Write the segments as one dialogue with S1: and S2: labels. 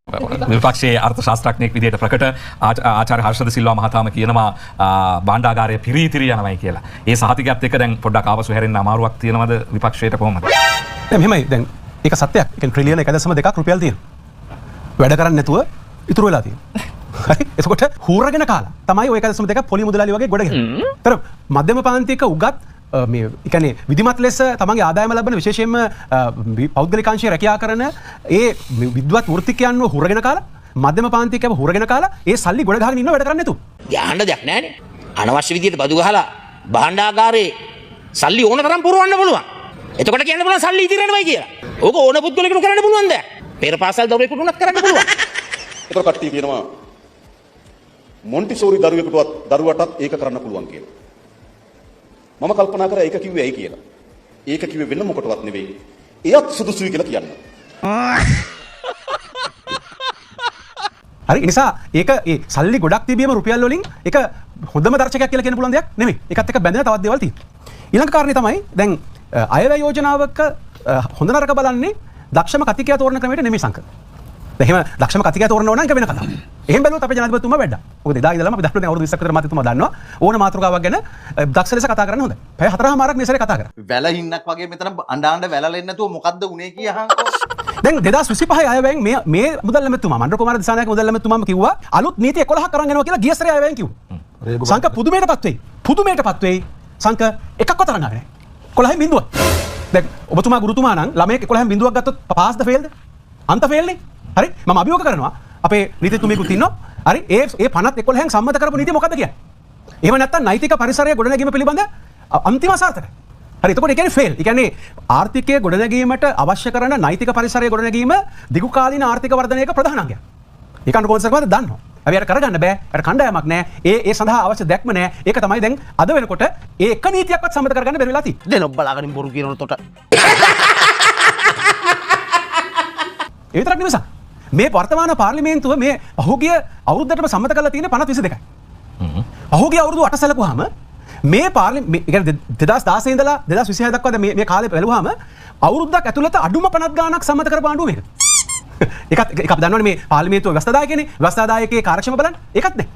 S1: විපක්ෂයේ අර්ථ ශාස්ත්‍රඥයෙක් විදිහට ප්‍රකට ආචාර්ය හර්ෂද සිල්වා මහතාම කියනවා භාණ්ඩාගාරය පිරීතිරි යනවායි කියලා. ඒ සහතිකයත් එක්ක දැන් පොඩ්ඩක් ආවසු හැරෙන්න අමාරුවක් තියෙනවද විපක්ෂයට කොහොමද?
S2: මෙහෙමයි දැන් ඒක සත්‍යයක්. ඒ කියන්නේ ට්‍රිලියන 1.2ක් රුපියල් තියෙනවා. වැඩ කරන්නේ නැතුව ඉතුරු වෙලා තියෙනවා. හරි? එතකොට හූරගෙන කාලා තමයි ඔය 1.2ක් පොලි මුදලාලි වගේ ගොඩගෙන. ඒතර මධ්‍යම පාන්තික උගත් මේ කියන්නේ විධිමත් ලෙස තමන්ගේ ආදායම ලබන විශේෂයෙන්ම පෞද්ගලිකාංශයේ රැකියා කරන ඒ විද්වත් වෘත්තිකයන්ව හුරගෙන කාලා මධ්‍යම පාන්තිකයව හුරගෙන කාලා ඒ සල්ලි ගොඩ ගහගෙන ඉන්නව වැඩ කරන්නේ නැතු.
S3: යන්න දෙයක් නැහැනේ. අනවශ්‍ය විදියට බදු ගහලා භාණ්ඩාගාරේ සල්ලි ඕන තරම් පුරවන්න පුළුවන්. එතකොට කියන්න පුළුවන් සල්ලි ඉතිරෙනවයි කියලා. ඕක ඕන පුද්ගලයෙකුට කරන්න පුළුවන් දෙයක්. පෙර පාසල් දරුවෙකුට උනත් කරන්න පුළුවන්.
S4: ඒතර කට්ටිය කියනවා මොන්ටිසෝරි දරුවටත් ඒක කරන්න පුළුවන් කියලා. මම කල්පනා කරා ඒක කිව්වේ ඇයි කියලා. ඒක කිව්වේ වෙන මොකටවත් නෙවෙයි. එයත් සුදුසුයි කියලා කියන්න.
S2: හරි නිසා ඒක ඒ සල්ලි ගොඩක් තිබීම රුපියල් වලින් ඒක හොඳම දර්ශකයක් කියලා කියන්න පුළුවන් දෙයක් නෙමෙයි. ඒකත් එක්ක බැඳෙන තවත් දේවල් තියෙනවා. ඊළඟ කාරණේ තමයි දැන් අයවැය යෝජනාවක හොඳ නරක බලන්නේ දක්ෂම කතිකයා තෝරන ක්‍රමයට නෙමෙයි සංක. දැන් එහෙම දක්ෂම කතිකයා තෝරන ඕන නම් ඒක වෙන කතාවක්. එහෙම බැලුවොත් අපේ ජනාධිපතිතුමා වැඩා. මොකද එදා ඉඳලම අපි දක්වන අවුරුදු 20ක් විතර මතතුමා දන්නවා ඕන මාතෘකාවක් ගැන දක්ෂ ලෙස කතා කරන්න හොඳයි. පැය 4මාරක් මේ සැරේ කතා කරා.
S5: වැලහින්නක් වගේ මෙතන අඬ වැලලෙන්නේ නැතුව මොකද්ද උනේ කියහංකෝ.
S2: දැන් 2025 අයවැයෙන් මේ මුදල් ඇමතුමා මණ්ඩල කුමාර දිසානායක මුදල් ඇමතුමාම කිව්වා අලුත් නීති 11ක් අරන් යනවා කියලා ගිය සැරේ අයවැයෙන් කිව්වා. සංක පුදුමයටපත් වෙයි. පුදුමයටපත් වෙයි. සංක එකක්වත් අරන් ආවේ නැහැ. 11න් බිඳුවක්. දැන් ඔබතුමා ගුරුතුමා නම් ළමයෙක් 11න් බිඳුවක් ගත්තොත් පාස්ද ෆේල්ද? අන්ත ෆේල්නේ. හරි? මම අභියෝග කරනවා අපේ නීතිතුමියකුත් ඉන්නවා. හරි? ඒ 50 11න් සම්මත කරපු නීතිය මොකද්ද කියන්නේ? එහෙම නැත්නම් නෛතික පරිසරය ගොඩනැගීම පිළිබඳ අන්තිම අසාර්ථකයි. හරි එතකොට ඒ කියන්නේ ෆේල්. ඒ කියන්නේ ආර්ථිකය ගොඩනැගීමට අවශ්‍ය කරන නෛතික පරිසරය ගොඩනැගීම දිගු කාලීන ආර්ථික වර්ධනයක ප්‍රධාන අංගයක්. ඒක අනුකූල කොන්සර්වද දන්නවා. අපි අර කරගන්න බෑ. අර කණ්ඩායමක් නැහැ. ඒ සඳහා අවශ්‍ය දැක්ම නැහැ. ඒක තමයි දැන් අද වෙනකොට ඒ එක නීතියක්වත් සම්මත කරගන්න බැරි වෙලා තියෙන්නේ.
S5: දෙන ඔබ බලාගෙන බොරු කියනකොට
S2: ඒ විතරක් නෙවෙයි මේ වර්තමාන පාර්ලිමේන්තුව මේ පහුගිය අවුරුද්දටම සම්මත කරලා තියෙන 52යි. පහුගිය අවුරුදු 8 සැලකුවාම මේ පාර්ලිමේන්තුව 2016 ඉඳලා 2026 දක්වා මේ කාලේ බැලුවාම අවුරුද්දක් ඇතුළත අඩුම 50 ගාණක් සම්මත කරපු ආණ්ඩුව මේක. ඒක අපි දන්නවනේ මේ පාර්ලිමේන්තුව ව්‍යවස්ථාදායකනේ. ව්‍යවස්ථාදායකයේ කාර්යක්ෂම බලන්න. ඒකත් නැහැ.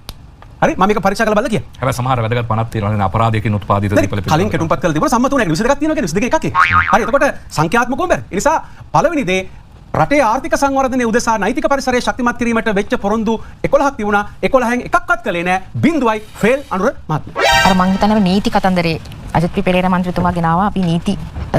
S2: හරි මම මේක පරීක්ෂා කරලා බලලා කියන්න.
S1: හැබැයි සමහර වැදගත් පනත් තියෙනවා නේ අපරාධයකින් උත්පාදිත දීපල පිළිබඳව.
S2: කලින් කෙටුම්පත් කරලා තිබුණා සම්මත උනේ 22ක් තියෙනවා කියන්නේ 22 එකක්. හරි එතකොට සංඛ්‍යාත්මකවම බැරි. ඒ නිසා පළවෙනි දේ රටේ ආර්ථික සංවර්ධනයේ උදෙසා නෛතික පරිසරය ශක්තිමත් කිරීමට වෙච්ච පොරොන්දු 11ක් තිබුණා. 11න් එකක්වත් කළේ නැහැ. බිඳුවයි ෆේල් අනුර මහත්මයා.
S6: අර මං හිතන්නේ නීති කතන්දරේ අජිත් පෙරේරා මන්ත්‍රීතුමා ගෙනාවා අපි නීති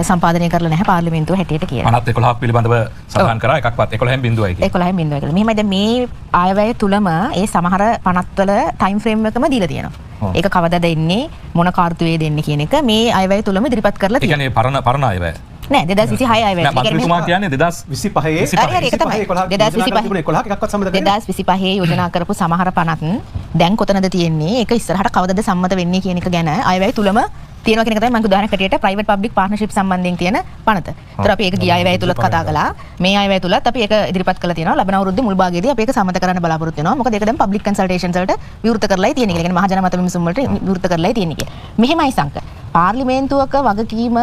S6: සම්පාදනය කරලා නැහැ පාර්ලිමේන්තුව හැටියට කියලා.
S1: අනත් 11ක් පිළිබඳව සඳහන් කරා එකක්වත් 11න් බිඳුවයි කියලා.
S6: 11න් බිඳුවයි කියලා. මෙහෙමයි දැන් මේ ආයවැය තුලම ඒ සමහර පනත්වල ටයිම් ෆ්‍රේම් එකම දීලා තියෙනවා. ඒක කවදාද එන්නේ මොන කාර්තුවේ දෙන්නේ කියන එක මේ ආයවැය තුලම ඉදිරිපත් කරලා තියෙනවා.
S1: ඒ කියන්නේ පරණ ආයවැය.
S6: නෑ 2026 ආයවැය.
S1: නෑ මන්ත්‍රීතුමා කියන්නේ 2025
S6: හරි ඒක තමයි
S2: 2025 එකක්වත් සම්මත කරන්නේ
S6: 2025 යෝජනා කරපු සමහර පනත් දැන් කොතනද තියෙන්නේ ඒක ඉස්සරහට කවදද සම්මත වෙන්නේ කියන එක ගැන ආයවැය තුලම තියෙනවා කියන එක තමයි මම උදාහරණයක් හැටියට ප්‍රයිවට් පබ්ලික් පාර්ට්නර්ෂිප් සම්බන්ධයෙන් තියෙන පනත. ඒතර අපි ඒක ගිය ආයවැය තුලත් කතා කළා. මේ ආයවැය තුලත් අපි ඒක ඉදිරිපත් කළා තියෙනවා. ලබන අවුරුද්දේ මුල් භාගයේදී අපි ඒක සම්මත කරන්න බලාපොරොත්තු වෙනවා. මොකද ඒක දැන් පබ්ලික් කන්සල්ටේෂන්ස් වලට විවෘත කරලායි තියෙන්නේ. ඒ කියන්නේ මහජන මත විමසුම් වලට විවෘත කරලායි තියෙන්නේ කියලා. මෙහෙමයි සංක. පාර්ලිමේන්තුවක වගකීම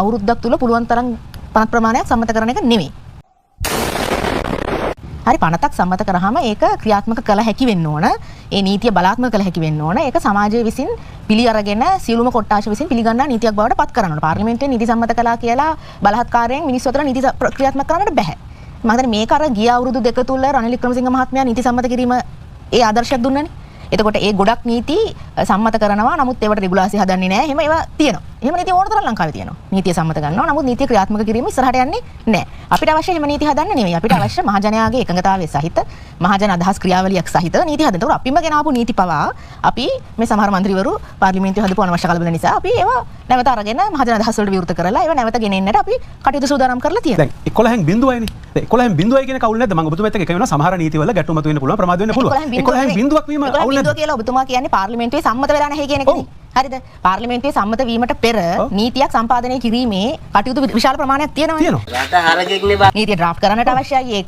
S6: අවුරුද්දක් තුල පුළුවන් තරම් පනත් ප්‍රමාණයක් සම්මත කරන එක නෙමෙයි. හරි පනතක් සම්මත කරාම ඒක ක්‍රියාත්මක කළ හැකි වෙන්න ඕන. ඒ නීතිය බලාත්මක කළ හැකි වෙන්න ඕන. ඒක සමාජයේ විසින් පිළි අරගෙන සියලුම කොට්ටාශ විසින් පිළිගන්නා නීතියක් බවට පත් කරන්න ඕන. පාර්ලිමේන්තුවේ නීති සම්මත කළා කියලා බලහත්කාරයෙන් මිනිස්සු අතර නීති ක්‍රියාත්මක කරන්නට බෑ. මම හිතන්නේ මේක අර ගිය අවුරුදු දෙක තුල රනිල් වික්‍රමසිංහ මහත්මයා නීති සම්මත කිරීම ඒ ආදර්ශයක් දුන්නනේ. එතකොට ඒ ගොඩක් නීති සම්මත කරනවා. නමුත් ඒවට රෙගුලාසි හදන්නේ නැහැ. එහෙම ඒවා තියෙනවා. එහෙම නීති ඕන තරම් ලංකාවේ තියෙනවා. නීතිය සම්මත කරනවා. නමුත් නීතිය ක්‍රියාත්මක කිරීම ඉස්සරහට යන්නේ නැහැ. අපිට අවශ්‍ය එහෙම නීති හදන්න නෙමෙයි. අපිට අවශ්‍ය මහජනයාගේ එකඟතාවය සහිත මහජන අදහස් ක්‍රියාවලියක් සහිත නීති හදන්න. ඒතකොට අපිම ගෙනාවු නීති පවා අපි මේ සමහර മന്ത്രിවරු පාර්ලිමේන්තුවේ හදපු අනවශ්‍ය කලබල නිසා අපි ඒවා නැවත අරගෙන මහජන අදහස් වලට විවෘත කරලා ඒවා නැවත ගෙනෙන්නට අපි කටයුතු සූදානම් කරලා තියෙනවා.
S2: දැන් 11න් බිඳුවයිනේ. දැන් 11න් බිඳුවයි කියන කවුල් නැද්ද? මම ඔබතුමාත් එක්ක කියනවා සමහර නීතිවල ගැටුමතු වෙන්න පුළුවන් ප්‍රමාද වෙන්න පුළුවන්. 11න් බිඳුවක් වීම අවුල් නැද්ද?
S6: කියලා ඔබතුමා කියන්නේ පාර්ලිමේන්තුවේ සම්මත වෙලා නැහැ කියන එකනේ. හරිද? පාර්ලිමේන්තුවේ සම්මත වීමට පෙර නීතියක් සම්පාදනය කිරීමේ කටයුතු විශාල ප්‍රමාණයක් තියෙනවා.
S3: රට හරකෙක්නේ
S6: නීතිය ඩ්‍රාෆ්ට් කරන්නට අවශ්‍යයි.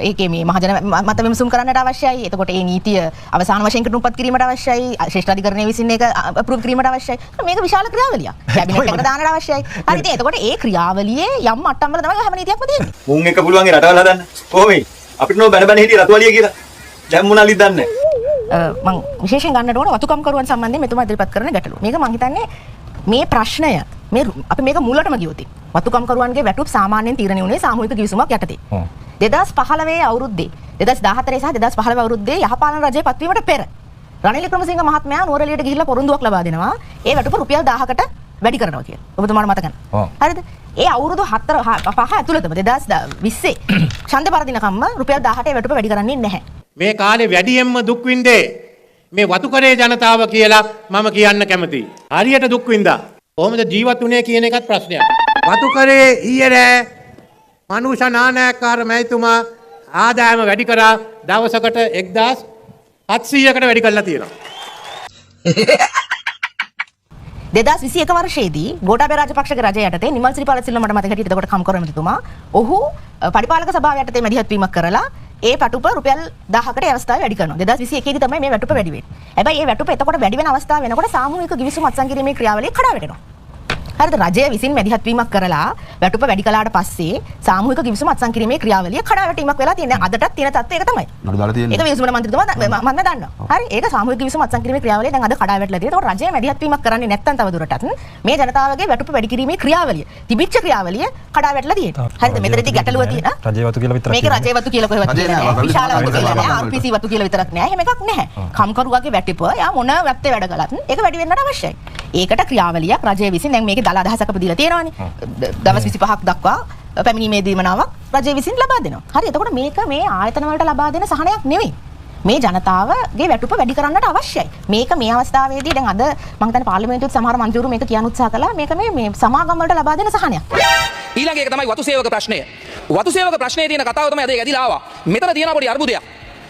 S6: ඒකේ මේ මහජන මත විමසුම් කරන්නට අවශ්‍යයි. එතකොට මේ නීතිය අවසාන වශයෙන් කෙටුම්පත් කිරීමට අවශ්‍යයි. ශ්‍රේෂ්ඨාධිකරණය විසින් ඒක අප්‍රූව් කිරීමට අවශ්‍යයි. මේක විශාල ක්‍රියාවලියක්. කැබිනට් එකට දාන්නට අවශ්‍යයි. හරිද? එතකොට ඒ ක්‍රියාවලියේ යම් මට්ටම් වල තමයි හැම නීතියක්ම තියෙන්නේ.
S5: මුන් එක පුළුවන් ඒ රටවල් හදන්න. කොහොමද? අපිට නෝ බැන බැන හිටිය රතුවලිය කියලා. දැන් මොනවාලි දන්නේ නැහැ.
S6: මම විශේෂයෙන් ගන්නට ඕන වතුකම්කරුවන් සම්බන්ධයෙන් මෙතුමා ඉදිරිපත් කරන ගැටලුව. මේක මම හිතන්නේ මේ ප්‍රශ්නය අපි මේක මුලටම ගියොත් වතුකම්කරුවන්ගේ වැටුප් සාමාන්‍යයෙන් තීරණය වුණේ සාමූහික ගිවිසුමක් යටතේ. 2015 අවුරුද්දේ 2014 සහ 2015 අවුරුද්දේ යහපාලන රජයේ පත්වීමට පෙර රනිල් වික්‍රමසිංහ මහත්මයා නුවරඑළියට ගිහිල්ලා පොරොන්දුවක් ලබා දෙනවා. ඒ වැටුප රුපියල් 1000කට වැඩි කරනවා කියලා. ඔබතුමාට මතක නැහැ. හරිද? ඒ අවුරුදු 5 ඇතුළතම 2020 ඡන්ද පරදිනකම්ම රුපියල් 1000ට ඒ වැටුප වැඩි කරන්නේ නැහැ.
S7: මේ කාලේ වැඩියෙන්ම දුක් විඳේ මේ වතුකරේ ජනතාව කියලා මම කියන්න කැමතියි. හරියට දුක් විඳා. කොහොමද ජීවත් වුණේ කියන එකත් ප්‍රශ්නයක්. වතුකරේ ඊයේ මනුෂ්‍ය නානකාර මැතිතුමා ආදායම වැඩි කරා දවසකට 1700කට වැඩි කරලා තියෙනවා.
S6: 2021 වර්ෂයේදී ගෝඨාභය රාජපක්ෂගේ රජය යටතේ නිමල් සිරිපාල සිල්වා මට මතක හිටියට එතකොට කම්කරු මැතිතුමා ඔහු පරිපාලක සභාව යටතේ මැදිහත් වීමක් කරලා ඒ වැටුප රුපියල් 1000කට ඒ අවස්ථාවේ වැඩි කරනවා. 2021 දී තමයි මේ වැටුප වැඩි වෙන්නේ. හැබැයි මේ වැටුප එතකොට වැඩි වෙන අවස්ථාව වෙනකොට සාමූහික ගිවිසුම අත්සන් කිරීමේ ක්‍රියාවලිය කඩා වැටෙනවා. හරිද? රජය විසින් මැදිහත් වීමක් කරලා වැටුප වැඩි කළාට පස්සේ සාමූහික ගිවිසුම අත්සන් කිරීමේ ක්‍රියාවලිය කඩා වැටීමක් වෙලා තියෙනවා. අදටත් තියෙන තත්ත්වය ඒක තමයි.
S2: නඩු දාලා තියෙන්නේ.
S6: ඒක විසුමන මන්ත්‍රීතුමා මම දන්නවා. හරි? ඒක සාමූහික ගිවිසුම අත්සන් කිරීමේ ක්‍රියාවලිය දැන් අද කඩා වැටලා තියෙනවා. ඒකට රජය මැදිහත් වීමක් කරන්නේ නැත්නම් තව දුරටත් මේ ජනතාවගේ වැටුප වැඩි කිරීමේ ක්‍රියාවලිය තිබිච්ච ක්‍රියාවලිය කඩා වැටලා තියෙනවා. හරිද? මෙතනදී ගැටලුව තියෙන
S1: රජේ වතු කියලා විතරක්.
S6: මේක රජේ වතු කියලා කොහෙවත් කියන්නේ නැහැ. විශාල වතු කියලා නැහැ. RPC වතු කියලා විතරක් නැහැ. එහෙම එකක් නැහැ. කම්කරුවාගේ වැටුප යා මොන වැත්තේ වැඩ කළත් ඒක වැඩි වෙන්නට අවශ්‍යයි. ඒකට ක්‍රියාවලියක් රජය විසින් දැන් මේකේ දල අදහසක් අපි දීලා තියෙනවානේ. දවස් 25ක් දක්වා පැමිණීමේ දීමනාවක් රජය විසින් ලබා දෙනවා. හරි. එතකොට මේක මේ ආයතන වලට ලබා දෙන සහනයක් නෙවෙයි. මේ ජනතාවගේ වැටුප වැඩි කරන්නට අවශ්‍යයි. මේක මේ අවස්ථාවේදී දැන් අද මම හිතන්නේ පාර්ලිමේන්තුවේ සමහර මන්ත්‍රීවරු මේක කියන්න උත්සාහ කළා. මේක මේ සමාගම් වලට ලබා දෙන සහනයක්.
S3: ඊළඟ එක තමයි වතු සේවක ප්‍රශ්නය. වතු සේවක ප්‍රශ්නයේ තියෙන කතාව තමයි අද ඇදිලා ආවා. මෙතන තියෙන පොඩි අර්බුදයක්.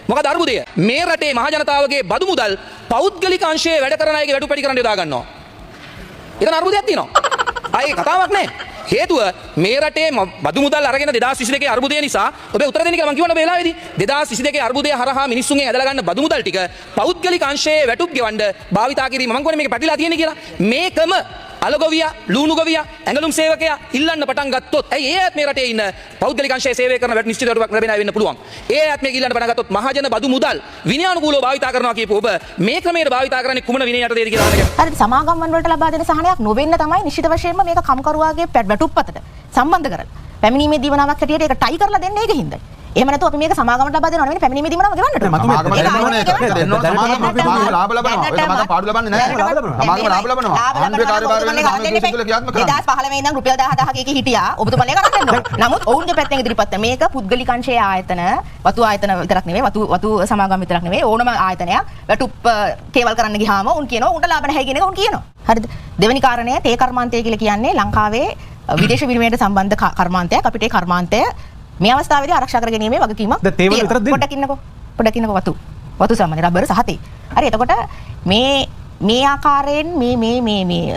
S3: මොකද අර්බුදය? මේ රටේ මහ ජනතාවගේ බදු මුදල් පෞද්ගලික අංශයේ වැඩ කරන අයගේ වැටුප වැඩි කරන්න යොදා ගන්නවා. එතන අර්බුදයක් තියෙනවා. ආයේ කතාවක් නැහැ. හේතුව මේ රටේ බදු මුදල් අරගෙන 2022 අර්බුදය නිසා ඔබ උත්තර දෙන්න කියලා මම කියවන වෙලාවේදී 2022 අර්බුදය හරහා මිනිස්සුන්ගෙන් ඇදලා ගන්න බදු මුදල් ටික පෞද්ගලික අංශයේ වැටුප් ගෙවන්න භාවිතා කිරීම මම කියන්නේ මේක පැටලලා තියෙන්නේ කියලා. මේකම අලගොවියා, ලුණු ගොවියා, ඇඟලුම් සේවකයා ඉල්ලන්න පටන් ගත්තොත් ඇයි ඒ ඇත් මේ රටේ ඉන්න පෞද්ගලික අංශයේ සේවය කරන වැටු නිශ්චිත වැටුපක් ලැබෙනා වෙන්න පුළුවන්. ඒ ඇත් මේක ඉල්ලන්න පටන් ගත්තොත් මහජන බදු මුදල් විනයානුකූලව භාවිතා කරනවා කියපු ඔබ මේ ක්‍රමයට භාවිතා කරන්නේ කුමන විනය යටතේද කියලා අහන්න.
S6: හරිද? සමාගම් වලට ලබා දෙන සහනයක් නොවෙන්න තමයි නිශ්චිත වශයෙන්ම මේක කම්කරුවාගේ වැටුප් අතට සම්බන්ධ කරලා පැමිණීමේ දීවනාවක් හැටියට ඒක ටයි කරලා දෙන්නේ ඒක හින්දා. එහෙම නැතුව අපි මේක සමාගමට ලබා දෙනව නෙවෙයි පැමිණීමේ දීවනාව ගෙවන්නට.
S5: සමාගම දෙන්න අපි ලාභ ලබනවා. ඒක සමාගම පාඩු ලබන්නේ නැහැ. සමාගම ලාභ ලබනවා. ආණ්ඩුවේ කාර්යභාර වෙන සාමාන්‍ය කිසිදු ක්‍රියාත්මක කරනවා. 2015 ඉඳන් රුපියල් 10000 කී හිටියා. ඔබතුමා ඒක කරන්න ඕන. නමුත් ඔවුන්ගේ පැත්තෙන් ඉදිරිපත් මේක පුද්ගලික අංශයේ ආයතන, වතු ආයතන විතරක් නෙවෙයි, වතු සමාගම් විතරක් නෙවෙයි ඕනම ආයතනයක් වැටුප් කේවල් කරන්න ගියාම උන් කියනවා උන්ට ලාභ නැහැ කියන එක උන් කියනවා. හරිද? දෙවෙනි කාරණය තේ කර්මාන්තය කියලා කියන්නේ ලංකාවේ විදේශ විනිමයට සම්බන්ධ කර්මාන්තයක්. අපිට ඒ කර්මාන්තය මේ අවස්ථාවේදී ආරක්ෂා කර ගැනීමේ වගකීමක්
S2: තේවල විතරක් දෙන්න.
S6: පොඩ්ඩක් ඉන්නකෝ වතු සාමාන්‍ය රබර් සහ තේ. හරි එතකොට මේ ආකාරයෙන් මේ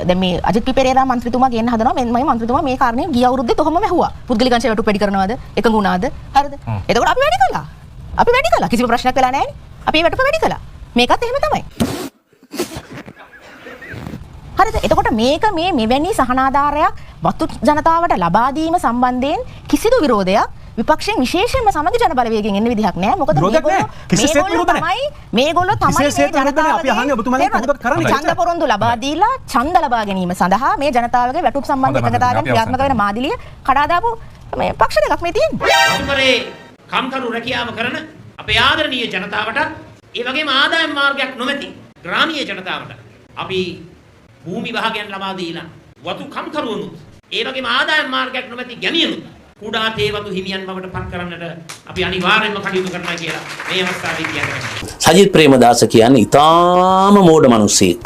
S6: දැන් මේ අජිත් පිපෙරේරා මන්ත්‍රීතුමා කියන්න හදනවා මේ මන්ත්‍රීතුමා මේ කාරණේ ගිය අවුරුද්දේ තොහම මැහුවා. පුද්ගලික අංශය වැටුප් වැඩි කරනවද? එකඟ වුණාද? හරිද? එතකොට අපි වැඩි කළා. කිසිම ප්‍රශ්නයක් වෙලා නැහැ නේ. අපි මේ වැටුප වැඩි කළා. මේකත් එහෙම තමයි. හරිද? එතකොට මේක මේ මෙවැනි සහනාධාරයක් වතු ජනතාවට ලබා දීම සම්බන්ධයෙන් කිසිදු විරෝධයක් විපක්ෂයෙන් විශේෂයෙන්ම සමගි ජන බලවේගයෙන් එන්න විදිහක් නැහැ. මොකද මේගොල්ලෝ තමයි ඡන්ද පොරොන්දු ලබා දීලා ඡන්ද ලබා ගැනීම සඳහා මේ ජනතාවගේ වැටුප් සම්බන්ධ එකඟතාවයෙන් ක්‍රියාත්මක වෙන මාදිලිය කඩා දාපු මේ පක්ෂ දෙකක් මේ තියෙන්නේ.
S8: අතුකරේ කම්කරු රැකියාව කරන අපේ ආදරණීය ජනතාවට ඒ වගේම ආදායම් මාර්ගයක් නොමැති ග්‍රාමීය ජනතාවට අපි භූමි භාගයන් ලබා දීලා වතු කම්කරුවනුත් ඒ වගේම ආදායම් මාර්ගයක් නොමැති ගැමියනුත් කුඩා තේවතු හිමියන් බවට පත් කරන්නට අපි අනිවාර්යයෙන්ම කටයුතු කරනවා කියලා මේ අවස්ථාවේ කියනවා.
S3: සජිත් ප්‍රේමදාස කියන්නේ ඊටාම මෝඩ මිනිසෙක්.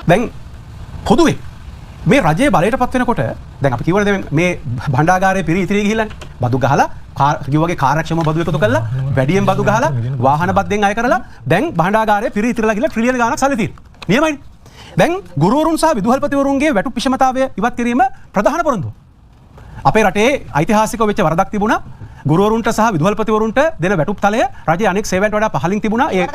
S2: දැන් පොදුවේ මේ රජයේ බලයට පත් වෙනකොට දැන් අපි කිව්වනේ මේ භණ්ඩාගාරයේ පිරි ඉතිරි ගිහිල්ලානේ. බදු ගහලා කිව්වගේ කාර්යක්ෂම බදු එකතු කරලා වැඩියෙන් බදු ගහලා වාහන බද්දෙන් අය කරලා දැන් භණ්ඩාගාරයේ පිරි ඉතිරිලා ගිහලා ට්‍රිලියන ගාණක් සල්ලි තියෙනවා. නියමයිනේ. දැන් ගුරුවරුන් සහ විදුහල්පතිවරුන්ගේ වැටුප් විෂමතාවය ඉවත් කිරීම ප්‍රධාන පොරොන්දුව. අපේ රටේ ඓතිහාසිකව වෙච්ච වරදක් තිබුණා. ගුරුවරුන්ට සහ විදුහල්පතිවරුන්ට දෙන වැටුප් තලය රජයේ අනෙක් සේවයන්ට වඩා පහළින් තිබුණා. ඒ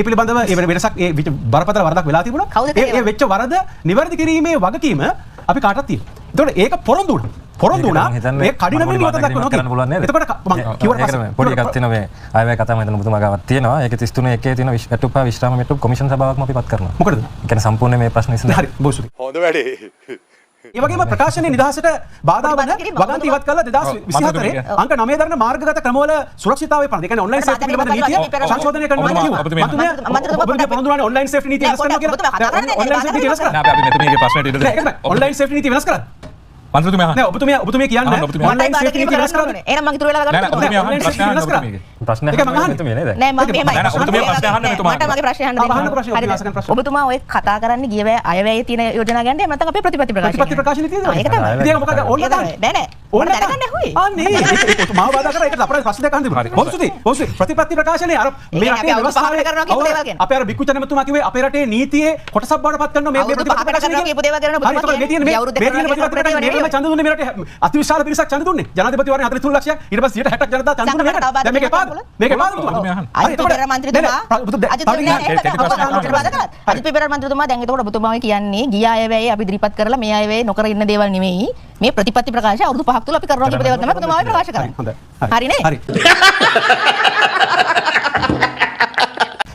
S2: පිළිබඳව ඒ වෙනසක් ඒ බරපතල වරදක් වෙලා තිබුණා. ඒ වෙච්ච වරද නිවැරදි කිරීමේ වගකීම අපි කාටවත් තියෙනවා. ඒතකොට ඒක පොරොන්දු වුණා. පොරොන්දු වුණා මේ කඩිනමින් ඉවත දක්වනවා
S9: කරන්න පුළුවන් නේද?
S2: එතකොට මම කිව්වට
S9: පොඩි එකක් තියෙනවා මේ අයවැය කතාව මෙතන ඔබතුමා ගාවක් තියෙනවා. ඒක 33 එකේ තියෙන වැටුපා විශ්‍රාම මෙට්ටු කොමිෂන් සභාවක්ම අපි පත් කරනවා.
S2: මොකටද?
S9: ඒ කියන්නේ සම්පූර්ණ මේ ප්‍රශ්නේ ඉස්සෙල්ලා
S2: හරි බොසුරි.
S4: හොඳ වැඩේ.
S2: ඒ වගේම ප්‍රකාශනයේ නිදහසට බාධා වන වගන්ති ඉවත් කළා 2024 අංක 9 දරන මාර්ගගත ක්‍රමවල සුරක්ෂිතතාවය පනත. ඒ කියන්නේ ඔන්ලයින් සේෆ්ටි පිළිබඳ නීතිය සංශෝධනය කරනවා කිව්වා. ඔබතුමිය පොරොන්දු වුණානේ ඔන්ලයින් සේෆ්ටි නීතිය වෙනස් කරනවා කියලා. ඔන්ලයින් සේෆ්ටි නීතිය වෙනස් කරා.
S1: අපි මෙතනගේ ප්‍රශ්නයට ඉඩ දෙන්න.
S2: ඔන්ලයින් සේෆ්ටි නීතිය වෙනස් කරා.
S1: මන්ත්‍රීතුමා අහන්න.
S2: නෑ ඔබතුමිය කියන්නේ ඔන්ලයින් සේෆ්ටි නීතිය වෙනස් කරා.
S6: එහෙනම් මම ඉතුරු වෙලා
S1: නෑ නෑ ඔබතුමිය අහන්න ප්‍රශ්න අහන්න ඔබතුමියගේ.
S9: ප්‍රශ්නයක් මෙතුමිය නේද?
S6: නෑ මම එහෙමයි.
S1: ඔබතුමිය ප්‍රශ්න අහන්න මෙතුමා.
S6: මට මගේ ප්‍රශ්නේ අහන්න දෙන්න.
S2: අහන්න ප්‍රශ්න විනාශ කරන ප්‍රශ්න.
S6: ඔබතුමා ඔය කතා කරන්නේ ගිය අයවැයේ තියෙන යෝජනා ගැන නැත්නම් අපේ ප්‍රතිපත්ති ප්‍රකාශනය.
S2: ප්‍රතිපත්ති ප්‍රකාශනයේ තියෙනවා.
S6: ඒක තමයි.
S2: ඉතින් මොකද ඕන
S6: නෑ නෑ. ඕන දැනගන්න හොයි.
S2: අනේ ඒක මාව බාධා කරා ඒකට අපේ ප්‍රශ්න දෙක අහන්න තිබුණා. බොහොම ප්‍රතිපත්ති ප්‍රකාශනයේ අර මේ රටේ
S6: ව්‍යවස්ථාවය කරනවා කියපු දේවල් ගැන.
S2: අපේ අර බික්කුචන මෙතුමා කිව්වේ අපේ රටේ නීතියේ කොටසක් බවට පත් කරනවා මේ ප්‍රතිපත්ති ප්‍රකාශනයේ
S6: කියපු දේවල් ගැන ඔබතුමා
S2: මේ තියෙන මේ ප්‍රතිපත්ති ප්‍රකාශනයේ මේ ඡන්ද දුන්නේ මේ රටේ අතිවිශාල පිරිසක් ඡන්ද දුන්නේ. ජනාධිපතිවරයා 43 ලක්ෂයක් ඊට පස්සේ 60ක් ජනතාව ඡන්ද දුන්නේ මේකට. දැන් මේක එපාද? මේක එපාද ඔබතුමා?
S6: අජිත් පෙරේරා මන්ත්‍රීතුමා අජිත් පෙරේරා මන්ත්‍රීතුමා දැන් එතකොට ඔබතුමා කියන්නේ ගිය අයවැයේ අපි ඉදිරිපත් කරලා මේ අයවැයේ නොකර ඉන්න දේවල් නෙමෙයි මේ ප්‍රතිපත්ති ප්‍රකාශය අවුරුදු 5ක් තුල අපි කරනවා කියපු දේවල් තමයි ඔබතුමා ප්‍රකාශ කරන්නේ.
S2: හොඳයි.
S6: හරිනේ?
S2: හරි.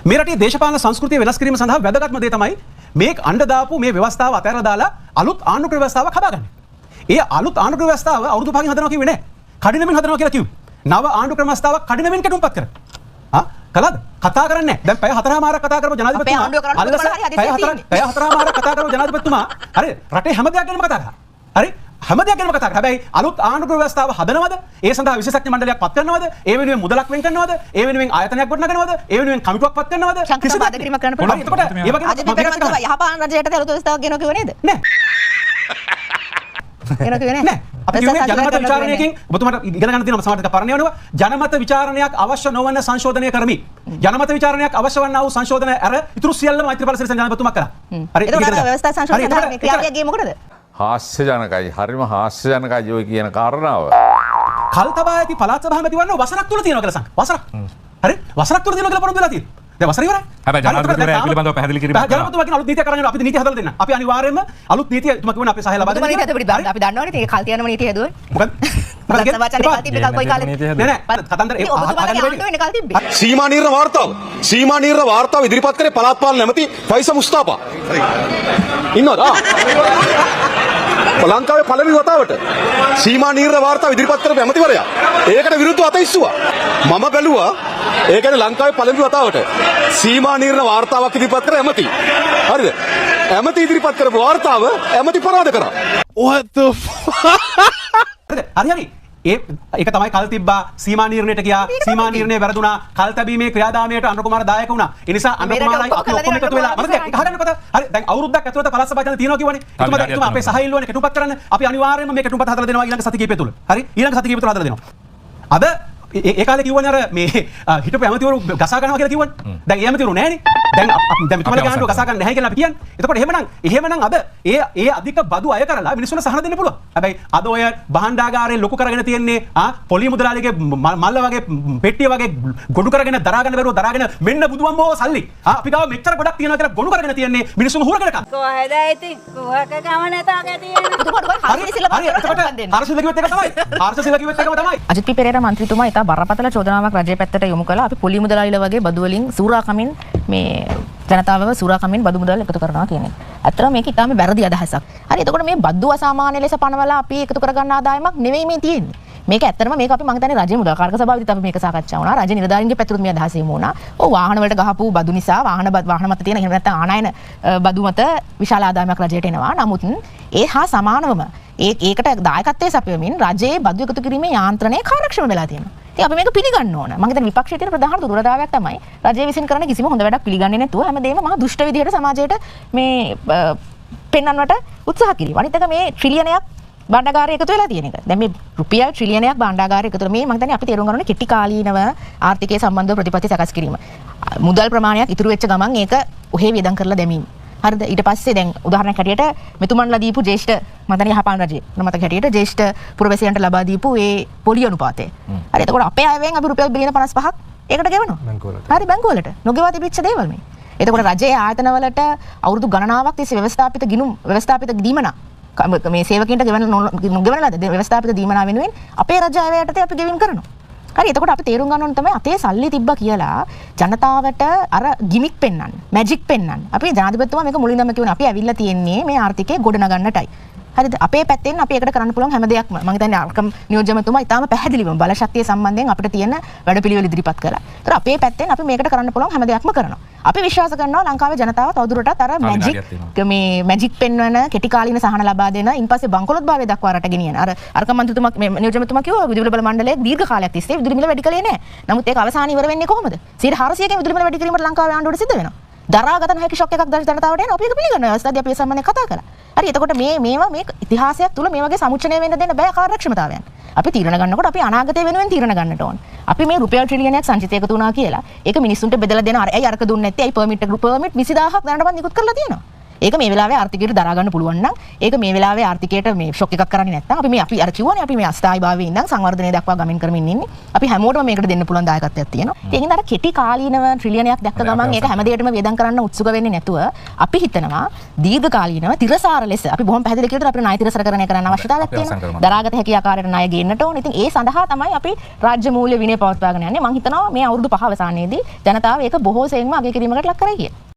S2: මේ රටේ දේශපාලන සංස්කෘතිය වෙනස් කිරීම සඳහා වැදගත්ම දේ තමයි මේ අඬ දාපු මේ ව්‍යවස්ථාව අතහැරලා දාලා අලුත් ආණ්ඩුක්‍රම ව්‍යවස්ථාවක් හදාගන්න. ඒ අලුත් ආණ්ඩුක්‍රම ව්‍යවස්ථාව අවුරුදු 5කින් හදනවා කිව්වේ නෑ. කඩිනමින් හදනවා කියලා කිව්වේ. නව ආණ්ඩුක්‍රම ව්‍යවස්ථාවක් කඩිනමින් කෙටුම්පත් කරා. කළාද? කතා කරන්නේ නැහැ. දැන් පැය 4මාරක් කතා කරපු ජනාධිපතිතුමා පැය 4මාරක් කතා කරපු ජනාධිපතිතුමා හරි රටේ හැම දෙයක් ගැනම කතා කරා. හරි හැම දෙයක් ගැනම කතා කරා. හැබැයි අලුත් ආණ්ඩුක්‍රම ව්‍යවස්ථාව හදනවද? ඒ සඳහා විශේෂඥ මණ්ඩලයක් පත් කරනවද? ඒ වෙනුවෙන් මුදලක් වෙන් කරනවද? ඒ වෙනුවෙන් ආයතනයක් ගොඩනගනවද? ඒ වෙනුවෙන් කමිටුවක් පත් කරනවද?
S6: කිසිම බාධා කරන්න පුළුවන්.
S2: එතකොට ඒ වගේ
S6: අජිත් පෙරේරා මන්ත්‍රීතුමා යහපාලන රජයට අලුත් ව්‍යවස්ථාවක් ගෙනව කිව්ව නේද?
S2: නෑ.
S6: එනවා කිව්වේ
S2: නෑ. අපි කිව්වේ ජනමත විචාරණයකින් ඔබතුමාට ඉගෙන ගන්න තියෙනවා සමහරවිට පරණ යනවා ජනමත විචාරණයක් අවශ්‍ය නොවන සංශෝධනය කරමි. ජනමත විචාරණයක් අවශ්‍ය වන්නා වූ සංශෝධන අර ඉතුරු සියල්ලම මෛත්‍රීපාල සිරිසේන ජනාධිපතිතුමා කරා.
S6: හරි. ඒකට ව්‍යවස්ථා සංශෝධන මේ ක්‍රියාවලිය ගියේ මොකටද?
S10: හාස්‍යජනකයි හරිම හාස්‍යජනකයි ඔය කියන කාරණාව.
S2: කල්තබා ඇති පළාත් සභා මැතිවරණ වසරක් තුල තියෙනවා කියලා සංක. වසරක්. හරි. වසරක් තුල තියෙනවා කියලා පොරොන්දු වෙලා තියෙනවා. දැන් වසර ඉවරයි.
S1: හැබැයි ජනාධිපතිවරයා පිළිබඳව පැහැදිලි කිරීමක් කරනවා.
S2: ජනාධිපතිතුමා කියන අලුත් නීතියක් අරගෙන අපි නීතිය හදලා දෙන්න. අපි අනිවාර්යයෙන්ම අලුත් නීතිය තුමා කියවන අපේ සහාය ලබා දෙන්න.
S6: නීතිය අපි දන්නවනේ ඒක කල් තියනම නීතිය හැදුවේ.
S2: මොකද?
S6: මොකද සභාචාරයේ කල් තිබ්බේ කොයි කාලේ?
S2: නෑ නෑ කතන්දර ඒ
S6: ඔබතුමාගේ කල් තිබ්බේ.
S4: සීමා නිර්ණ වාර්තාව ඉදිරිපත් කරේ පළාත් පාලන නැමැති ෆයිසා මුස්තාපා. ඉන්නවද? ලංකාවේ පළවෙනි වතාවට සීමා නිර්ණ වාර්තාව ඉදිරිපත් කරපු ඇමතිවරයා ඒකට විරුද්ධව අත ඉස්සුවා. මම බැලුවා ඒ කියන්නේ ලංකාවේ පළවෙනි වතාවට සීමා නිර්ණ වාර්තාවක් ඉදිරිපත් කර ඇමති. හරිද? ඇමති ඉදිරිපත් කරපු වාර්තාව ඇමති පරාද කරා.
S10: What the fuck?
S2: හරි. ඒක තමයි කල් තිබ්බා සීමා නිර්ණයට ගියා සීමා නිර්ණය වැරදුනා කල් තැබීමේ ක්‍රියාදාමයට අනුර කුමාර දායක වුණා. ඒ නිසා අනුර කුමාරයි අපි ඔක්කොම එකතු වෙලා මම දැන් අහගන්න කතා. හරි දැන් අවුරුද්දක් ඇතුළත පළාත් සභාවේ තියෙනවා කියවනේ. එතුමා අපේ සහාය ඉල්ලුවනේ කෙටුම්පත් කරන්න. අපි අනිවාර්යයෙන්ම මේ කෙටුම්පත් හදලා දෙනවා ඊළඟ සති කිහිපය තුල. හරි ඊළඟ සති කිහිපය තුල හදලා දෙනවා. අද ඒ කාලේ කිව්වනේ අර මේ හිටපු ඇමතිවරු ගසා ගන්නවා කියලා කිව්වනේ. දැන් ඒ ඇමතිවරු නැහැනේ. දැන් මෙතුමාලා ගානට ගසා ගන්න නැහැ කියලා අපි කියන්නේ. එතකොට එහෙමනම් අද ඒ අධික බදු අය කරලා මිනිස්සුන්ට සහන දෙන්න පුළුවන්. හැබැයි අද ඔය භාණ්ඩාගාරේ ලොකු කරගෙන තියෙන්නේ පොලි මුදලාලිගේ මල්ල වගේ පෙට්ටිය වගේ ගොඩු කරගෙන දරාගෙන බැරුව දරාගෙන මෙන්න බුදුම්මෝ සල්ලි. අපි ගාව මෙච්චර ගොඩක් තියෙනවා කියලා ගොඩු කරගෙන තියෙන්නේ මිනිස්සුන් හුරගෙන කන.
S11: කොහෙද ඉතින් කුහක ගම නැතාගේ තියෙන්නේ.
S2: හරි එතකොට හර්ෂිල කිව්වත් එක තමයි. හර්ෂිල කිව්වත් එකම තමයි.
S6: අජිත් පෙරේරා මන්ත්‍රීතුමා ඉතා බරපතල චෝදනාවක් රජය පැත්තට යොමු කළා. අපි පොලි මුදලාලිලා වගේ බදු වලින් සූරාකමින් මේ ජනතාවව සූරාකමින් බදු මුදල් එකතු කරනවා කියන එක. ඇත්තටම මේක ඉතාම වැරදි අදහසක්. හරි එතකොට මේ බදු අසාමාන්‍ය ලෙස පනවලා අපි එකතු කරගන්න ආදායමක් නෙවෙයි මේ තියෙන්නේ. මේක ඇත්තටම මේක අපි මම හිතන්නේ රජයේ මුදල් කාරක සභාවෙදිත් අපි මේක සාකච්ඡා වුණා. රජ නිලධාරීන්ගේ පැත්තට මේ අදහස යමු වුණා. ඔව් වාහන වලට ගහපු බදු නිසා වාහන මත තියෙන එහෙම නැත්නම් ආනයන බදු මත විශාල ආදායමක් රජයට එනවා. නමුත් ඒ හා සමානවම ඒකට දායකත්වයේ සපයමින් රජයේ බදු එකතු කිරීමේ යාන්ත්‍රණය කාර්යක්ෂම වෙලා තියෙනවා. ඉතින් අපි මේක පිළිගන්න ඕන. මම හිතන්නේ විපක්ෂයේ තියෙන ප්‍රධාන දුර්වලතාවයක් තමයි රජය විසින් කරන කිසිම හොඳ වැඩක් පිළිගන්නේ නැතුව හැමදේම මහා දුෂ්ට විදිහට සමාජයට මේ පෙන්වන්නට උත්සාහ කිරීම. අනිත් එක මේ ට්‍රිලියනයක් භාණ්ඩාගාරය එකතු වෙලා තියෙන එක. දැන් මේ රුපියල් ට්‍රිලියනයක් භාණ්ඩාගාරය එකතු මේ මම හිතන්නේ අපි තේරුම් ගන්න ඕනේ කෙටි කාලීනව ආර්ථිකයේ සම්බන්ධව ප්‍රතිපත්ති සකස් කිරීම. මුදල් ප්‍රමාණයක් ඉතුරු වෙච්ච ගමන් ඒක ඔහේ වියදම් කරලා දැමීම. හරිද? ඊට පස්සේ දැන් උදාහරණයක් හැටියට මෙතුමන්ලා දීපු ජ්‍යෙෂ්ඨ මතනේ යහපාලන රජයේ මතක හැටියට ජ්‍යෙෂ්ඨ පුරවැසියන්ට ලබා දීපු ඒ පොලි අනුපාතය. හරි එතකොට අපේ අයවෙන් අපි රුපියල් බිලියන 55ක් ඒකට ගෙවනවා. හරි බැංකුවලට. නොගෙවා තිබිච්ච දේවල් මේ. එතකොට රජයේ ආයතනවලට අවුරුදු ගණනාවක් තිස්සේ ව්‍යවස්ථාපිත දීමන මේ සේවකයන්ට ගෙවන ලද ව්‍යවස්ථාපිත දීමනා වෙනුවෙන් අපේ රජ අය යටතේ අපි ගෙවින් කරනවා. හරි එතකොට අපි තේරුම් ගන්න ඕනේ තමයි අතේ සල්ලි තිබ්බා කියලා ජනතාවට අර ගිමික් පෙන්වන්න, මැජික් පෙන්වන්න. අපි ජනාධිපතිතුමා මේක මුලින්ම කියුණා අපි ඇවිල්ලා තියෙන්නේ මේ ආර්ථිකය ගොඩනගන්නටයි. හරිද? අපේ පැත්තෙන් අපි ඒකට කරන්න පුළුවන් හැම දෙයක්ම මම හිතන්නේ අල්කම් නියෝජ්‍යමතුමා ඉතාලම පැහැදිලිවම බල ශක්තිය සම්බන්ධයෙන් අපිට තියෙන වැඩපිළිවෙල ඉදිරිපත් කළා. ඒතර අපේ පැත්තෙන් අපි මේකට කරන්න පුළුවන් හැම දෙයක්ම කරනවා. අපි විශ්වාස කරනවා ලංකාවේ ජනතාව තවදුරටත් අර මැජික් පෙන්වන කෙටි කාලීන සහන ලබා දෙන ඉන්පස්සේ බංකොලොත් භාවය දක්වා රට ගෙනියන අර අල්කම් මන්ත්‍රීතුමා මේ නියෝජ්‍යමතුමා කිව්වා විදුලි බල මණ්ඩලයේ දීර්ඝ කාලයක් තිස්සේ විදුලි මිල වැඩි කළේ නැහැ. නමුත් ඒක අවසාන ඉවර වෙන්නේ කොහොමද? 400කින් විදුලි මිල වැඩි කිරීමට ලංකාවේ ආණ්ඩුවට සිද්ධ වෙනවා. දරාගත නොහැකි ෂොක් එකක් ජනතාවට එනවා. අපි ඒක පිළිගන්නවා. අවස්ථාවේ අපි සම්බන්ධයෙන් කතා කළා. හරි එතකොට මේවා මේ ඉතිහාසයක් තුල මේ වගේ සමුච්චනය වෙන්න දෙන්න බෑ කාර්යක්ෂමතාවයන්. අපි තීරණ ගන්නකොට අපි අනාගතය වෙනුවෙන් තීරණ ගන්නට ඕන. අපි මේ රුපියල් ට්‍රිලියනයක් සංචිතය එකතු වුණා කියලා ඒක මිනිස්සුන්ට බෙදලා දෙන අර ඇයි අරක දුන්නේ නැත්තේ? ඇයි පර්මිට් 20000ක් දැනටමත් නිකුත් කරලා තියෙනවා. ඒක මේ වෙලාවේ ආර්ථිකයට දරා ගන්න පුළුවන් නම් ඒක මේ වෙලාවේ ආර්ථිකයට මේ ෂොක් එකක් කරන්නේ නැත්නම් අපි අර කියවනේ අපි මේ අස්ථායීභාවයේ ඉඳන් සංවර්ධනය දක්වා ගමන් කරමින් ඉන්නේ. අපි හැමෝටම මේකට දෙන්න පුළුවන් දායකත්වයක් තියෙනවා. ඒ හින්දා අර කෙටි කාලීනව ට්‍රිලියනයක් දැක්ක ගමන් ඒක හැම දෙයකටම වේදම් කරන්න උත්සුක වෙන්නේ නැතුව අපි හිතනවා දීර්ඝ කාලීනව තිරසාර ලෙස අපි බොහොම පැහැදිලි කියලා අපිට ණය තිරසරකරණය කරන්න අවශ්‍යතාවයක් තියෙනවා. දරාගත හැකි ආකාරයට ණය ගේන්නට ඕන. ඉතින් ඒ සඳහා තමයි අපි රාජ්‍ය මූල්‍ය විනය පවත්වාගෙන යන්නේ. මම හිතනවා මේ අවුරුදු 5 අවසානයේදී ජනතාව ඒක බොහෝ සෙයින්ම අගය කිරීමකට ලක් කරයි කියලා.